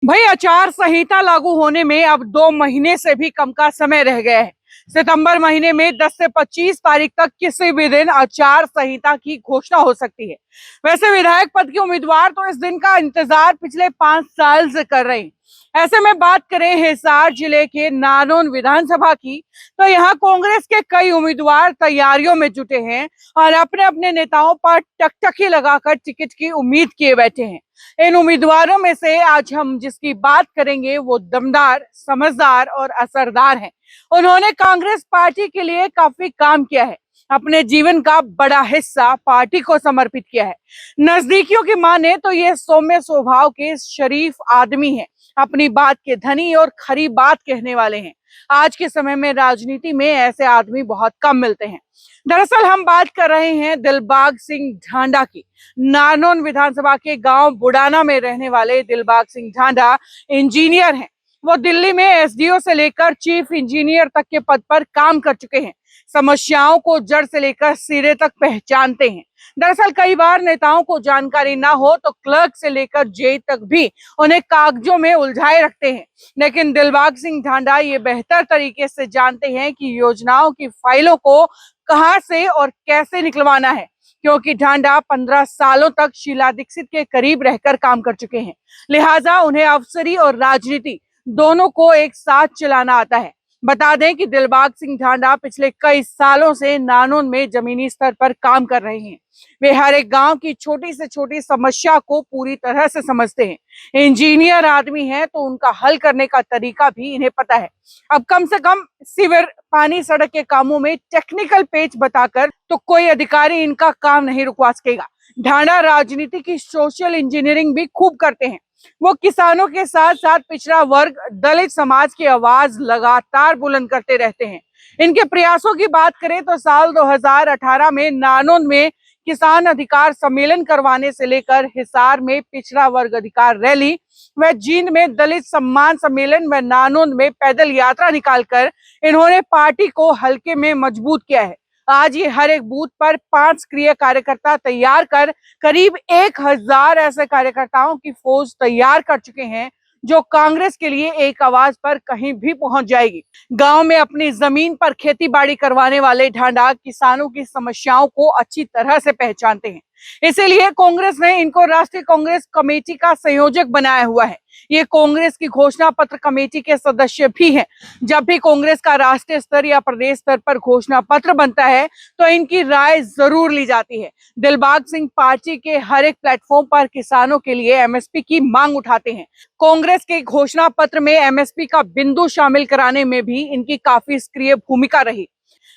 भाई आचार संहिता लागू होने में अब 2 महीने से भी कम का समय रह गया है। सितंबर महीने में 10 से 25 तारीख तक किसी भी दिन आचार संहिता की घोषणा हो सकती है। वैसे विधायक पद के उम्मीदवार तो इस दिन का इंतजार पिछले 5 साल से कर रहे हैं। ऐसे में बात करें हिसार जिले के नानोन विधानसभा की, तो यहाँ कांग्रेस के कई उम्मीदवार तैयारियों में जुटे हैं और अपने अपने नेताओं पर टकटकी लगाकर टिकट की उम्मीद किए बैठे हैं। इन उम्मीदवारों में से आज हम जिसकी बात करेंगे वो दमदार, समझदार और असरदार हैं। उन्होंने कांग्रेस पार्टी के लिए काफी काम किया है, अपने जीवन का बड़ा हिस्सा पार्टी को समर्पित किया है। नजदीकियों की माने तो ये सौम्य स्वभाव के शरीफ आदमी हैं, अपनी बात के धनी और खरी बात कहने वाले हैं। आज के समय में राजनीति में ऐसे आदमी बहुत कम मिलते हैं। दरअसल हम बात कर रहे हैं दिलबाग सिंह ढांडा की। नारनौल विधानसभा के गांव बुडाना में रहने वाले दिलबाग सिंह ढांडा इंजीनियर हैं। वो दिल्ली में एसडीओ से लेकर चीफ इंजीनियर तक के पद पर काम कर चुके हैं। समस्याओं को जड़ से लेकर सिरे तक पहचानते हैं। दरअसल कई बार नेताओं को जानकारी ना हो तो क्लर्क से लेकर जेई तक भी उन्हें कागजों में उलझाए रखते हैं। लेकिन दिलबाग सिंह ढांडा ये बेहतर तरीके से जानते हैं कि योजनाओं की फाइलों को कहां से और कैसे निकलवाना है, क्योंकि ढांडा 15 सालों तक शीला दीक्षित के करीब रहकर काम कर चुके हैं। लिहाजा उन्हें अफसरी और राजनीति दोनों को एक साथ चलाना आता है। बता दें कि दिलबाग सिंह ढांडा पिछले कई सालों से नानौन में जमीनी स्तर पर काम कर रहे हैं। वे हर एक गांव की छोटी से छोटी समस्या को पूरी तरह से समझते हैं। इंजीनियर आदमी हैं तो उनका हल करने का तरीका भी इन्हें पता है। अब कम से कम सीवर, पानी, सड़क के कामों में टेक्निकल पेच बताकर तो कोई अधिकारी इनका काम नहीं रुकवा सकेगा। ढांडा राजनीति की सोशल इंजीनियरिंग भी खूब करते हैं। वो किसानों के साथ साथ पिछड़ा वर्ग, दलित समाज की आवाज लगातार बुलंद करते रहते हैं। इनके प्रयासों की बात करें तो साल 2018 में नानौल में किसान अधिकार सम्मेलन करवाने से लेकर हिसार में पिछड़ा वर्ग अधिकार रैली, व जींद में दलित सम्मान सम्मेलन व नानौल में पैदल यात्रा निकालकर इन्होंने पार्टी को हल्के में मजबूत किया है। आज ये हर एक बूथ पर 5 सक्रिय कार्यकर्ता तैयार कर करीब 1000 ऐसे कार्यकर्ताओं की फौज तैयार कर चुके हैं जो कांग्रेस के लिए एक आवाज पर कहीं भी पहुंच जाएगी। गांव में अपनी जमीन पर खेती बाड़ी करवाने वाले ढांडा किसानों की समस्याओं को अच्छी तरह से पहचानते हैं। इसीलिए कांग्रेस ने इनको राष्ट्रीय कांग्रेस कमेटी का संयोजक बनाया हुआ है। ये कांग्रेस की घोषणा पत्र कमेटी के सदस्य भी हैं। जब भी कांग्रेस का राष्ट्रीय स्तर या प्रदेश स्तर पर घोषणा पत्र बनता है तो इनकी राय जरूर ली जाती है। दिलबाग सिंह पार्टी के हर एक प्लेटफॉर्म पर किसानों के लिए एमएसपी की मांग उठाते हैं। कांग्रेस के घोषणा पत्र में एमएसपी का बिंदु शामिल कराने में भी इनकी काफी सक्रिय भूमिका रही।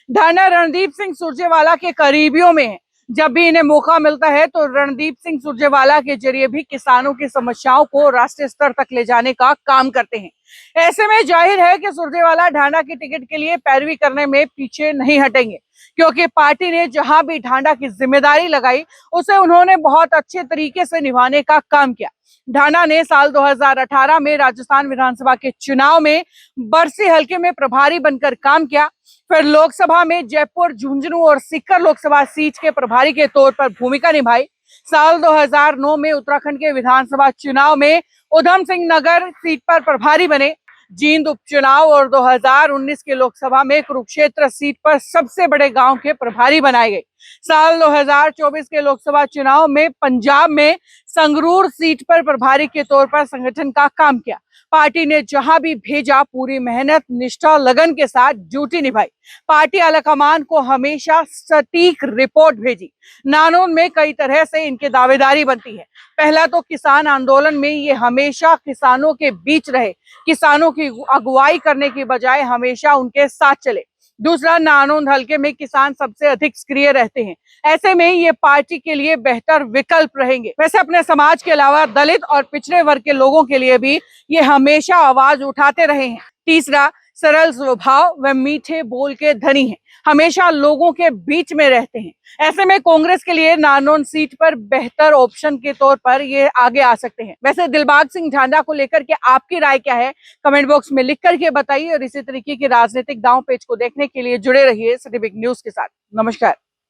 ढांडा रणदीप सिंह सुरजेवाला के करीबियों में है। जब भी इन्हें मौका मिलता है तो रणदीप सिंह सुरजेवाला के जरिए भी किसानों की समस्याओं को राष्ट्रीय स्तर तक ले जाने का काम करते हैं। ऐसे में जाहिर है कि सुरजेवाला ढांडा की टिकट के लिए पैरवी करने में पीछे नहीं हटेंगे, क्योंकि पार्टी ने जहां भी ढांडा की जिम्मेदारी लगाई उसे उन्होंने बहुत अच्छे तरीके से निभाने का काम किया। ढांडा ने साल 2018 में राजस्थान विधानसभा के चुनाव में बरसी हलके में प्रभारी बनकर काम किया। फिर लोकसभा में जयपुर, झुंझुनू और सीकर लोकसभा सीट के प्रभारी के तौर पर भूमिका निभाई। साल 2009 में उत्तराखंड के विधानसभा चुनाव में उधम सिंह नगर सीट पर प्रभारी बने। जींद उपचुनाव और 2019 के लोकसभा में कुरुक्षेत्र सीट पर सबसे बड़े गांव के प्रभारी बनाए गए। साल 2024 के लोकसभा चुनाव में पंजाब में संगरूर सीट पर प्रभारी के तौर पर संगठन का काम किया। पार्टी ने जहां भी भेजा पूरी मेहनत, निष्ठा, लगन के साथ ड्यूटी निभाई। पार्टी आलाकमान को हमेशा सटीक रिपोर्ट भेजी। नानौल में कई तरह से इनकी दावेदारी बनती है। पहला तो किसान आंदोलन में ये हमेशा किसानों के बीच रहे, किसानों की अगुवाई करने की बजाय हमेशा उनके साथ चले। दूसरा, नानौल हलके में किसान सबसे अधिक सक्रिय रहते हैं। ऐसे में ये पार्टी के लिए बेहतर विकल्प रहेंगे। वैसे अपने समाज के अलावा दलित और पिछड़े वर्ग के लोगों के लिए भी ये हमेशा आवाज उठाते रहे हैं। तीसरा, सरल स्वभाव व मीठे बोल के धनी हैं, हमेशा लोगों के बीच में रहते हैं। ऐसे में कांग्रेस के लिए नानौल सीट पर बेहतर ऑप्शन के तौर पर ये आगे आ सकते हैं। वैसे दिलबाग सिंह ढांडा को लेकर के आपकी राय क्या है, कमेंट बॉक्स में लिख करके बताइए और इसी तरीके के राजनीतिक दांव पेच को देखने के लिए जुड़े रहिए सिटी बिग न्यूज के साथ। नमस्कार।